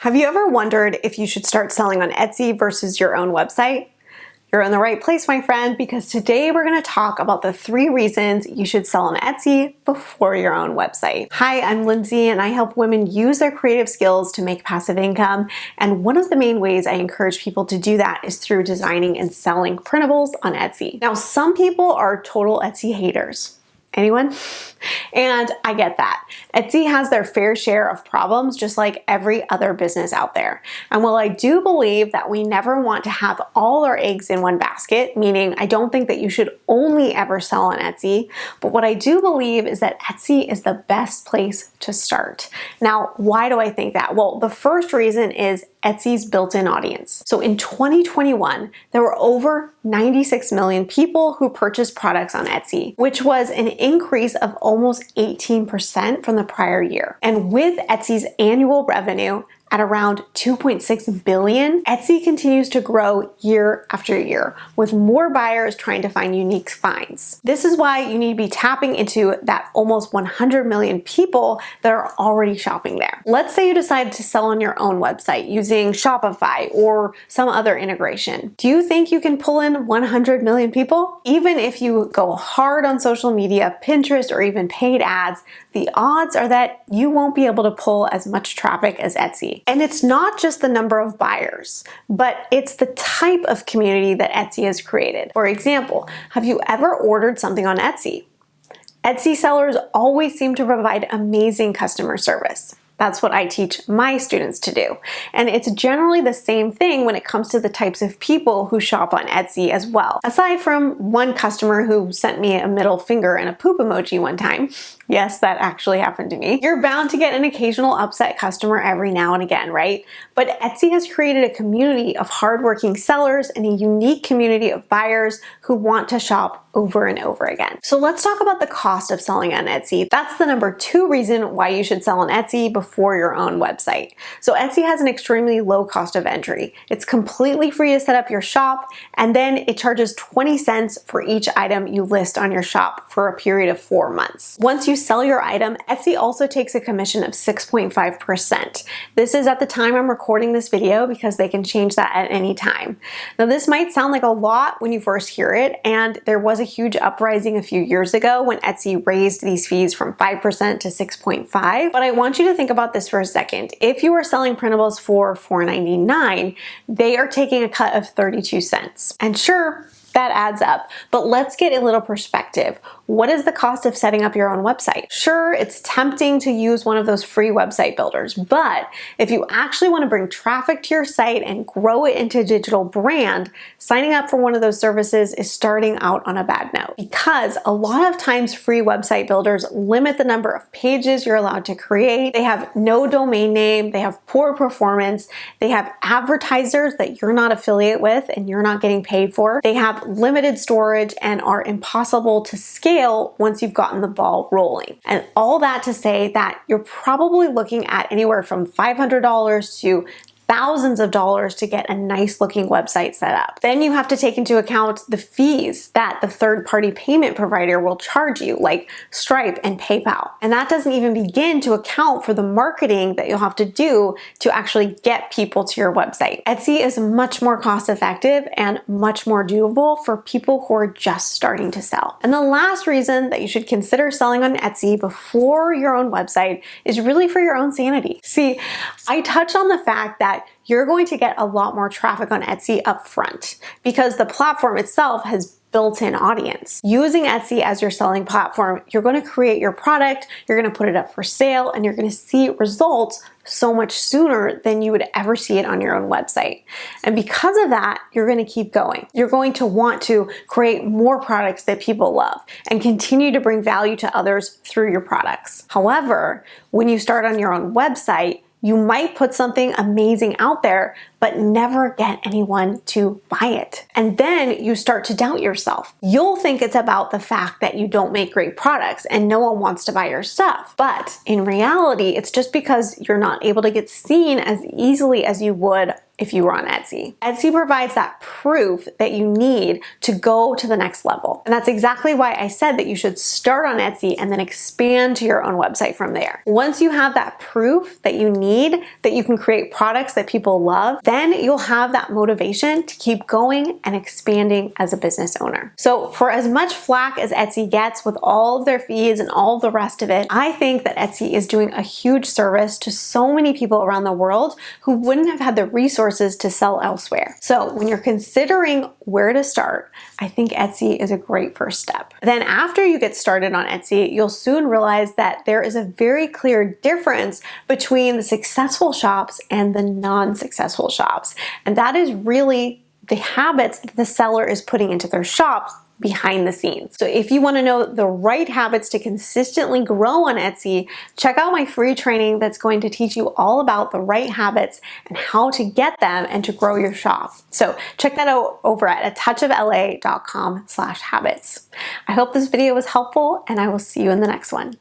Have you ever wondered if you should start selling on Etsy versus your own website? You're in the right place, my friend, because today we're going to talk about the 3 reasons you should sell on Etsy before your own website. Hi, I'm Lindsay, and I help women use their creative skills to make passive income. And one of the main ways I encourage people to do that is through designing and selling printables on Etsy. Now, some people are total Etsy haters. Anyone? And I get that. Etsy has their fair share of problems, just like every other business out there. And while I do believe that we never want to have all our eggs in one basket, meaning I don't think that you should only ever sell on Etsy, but what I do believe is that Etsy is the best place to start. Now, why do I think that? Well, the first reason is Etsy's built-in audience. So in 2021, there were over 96 million people who purchased products on Etsy, which was an increase of almost 18% from the prior year. And with Etsy's annual revenue at around 2.6 billion, Etsy continues to grow year after year, with more buyers trying to find unique finds. This is why you need to be tapping into that almost 100 million people that are already shopping there. Let's say you decide to sell on your own website using Shopify or some other integration. Do you think you can pull in 100 million people? Even if you go hard on social media, Pinterest, or even paid ads, the odds are that you won't be able to pull as much traffic as Etsy. And it's not just the number of buyers, but it's the type of community that Etsy has created. For example, have you ever ordered something on Etsy? Etsy sellers always seem to provide amazing customer service. That's what I teach my students to do. And it's generally the same thing when it comes to the types of people who shop on Etsy as well. Aside from one customer who sent me a middle finger and a poop emoji one time, yes, that actually happened to me, you're bound to get an occasional upset customer every now and again, right? But Etsy has created a community of hardworking sellers and a unique community of buyers who want to shop over and over again. So let's talk about the cost of selling on Etsy. That's the number 2 reason why you should sell on Etsy before your own website. So Etsy has an extremely low cost of entry. It's completely free to set up your shop, and then it charges 20 cents for each item you list on your shop for a period of 4 months. Once you sell your item, Etsy also takes a commission of 6.5%. This is at the time I'm recording this video because they can change that at any time. Now, this might sound like a lot when you first hear it, and there was a huge uprising a few years ago when Etsy raised these fees from 5% to 6.5%. But I want you to think about this for a second. If you are selling printables for $4.99, they are taking a cut of 32 cents. And sure, that adds up. But let's get a little perspective. What is the cost of setting up your own website? Sure, it's tempting to use one of those free website builders, but if you actually want to bring traffic to your site and grow it into a digital brand, signing up for one of those services is starting out on a bad note, because a lot of times free website builders limit the number of pages you're allowed to create. They have no domain name, they have poor performance, they have advertisers that you're not affiliate with and you're not getting paid for. They have limited storage and are impossible to scale once you've gotten the ball rolling. And all that to say that you're probably looking at anywhere from $500 to thousands of dollars to get a nice looking website set up. Then you have to take into account the fees that the third-party payment provider will charge you, like Stripe and PayPal. And that doesn't even begin to account for the marketing that you'll have to do to actually get people to your website. Etsy is much more cost effective and much more doable for people who are just starting to sell. And the last reason that you should consider selling on Etsy before your own website is really for your own sanity. See, I touched on the fact that you're going to get a lot more traffic on Etsy up front because the platform itself has built-in audience. Using Etsy as your selling platform, you're going to create your product, you're going to put it up for sale, and you're going to see results so much sooner than you would ever see it on your own website. And because of that, you're going to keep going. You're going to want to create more products that people love and continue to bring value to others through your products. However, when you start on your own website, you might put something amazing out there, but never get anyone to buy it. And then you start to doubt yourself. You'll think it's about the fact that you don't make great products and no one wants to buy your stuff. But in reality, it's just because you're not able to get seen as easily as you would if you were on Etsy. Etsy provides that proof that you need to go to the next level. And that's exactly why I said that you should start on Etsy and then expand to your own website from there. Once you have that proof that you need, that you can create products that people love, then you'll have that motivation to keep going and expanding as a business owner. So for as much flack as Etsy gets with all of their fees and all of the rest of it, I think that Etsy is doing a huge service to so many people around the world who wouldn't have had the resources to sell elsewhere. So when you're considering where to start, I think Etsy is a great first step. Then after you get started on Etsy, you'll soon realize that there is a very clear difference between the successful shops and the non-successful shops. And that is really the habits that the seller is putting into their shops behind the scenes. So if you want to know the right habits to consistently grow on Etsy, check out my free training that's going to teach you all about the right habits and how to get them and to grow your shop. So check that out over at atouchofla.com/habits. I hope this video was helpful, and I will see you in the next one.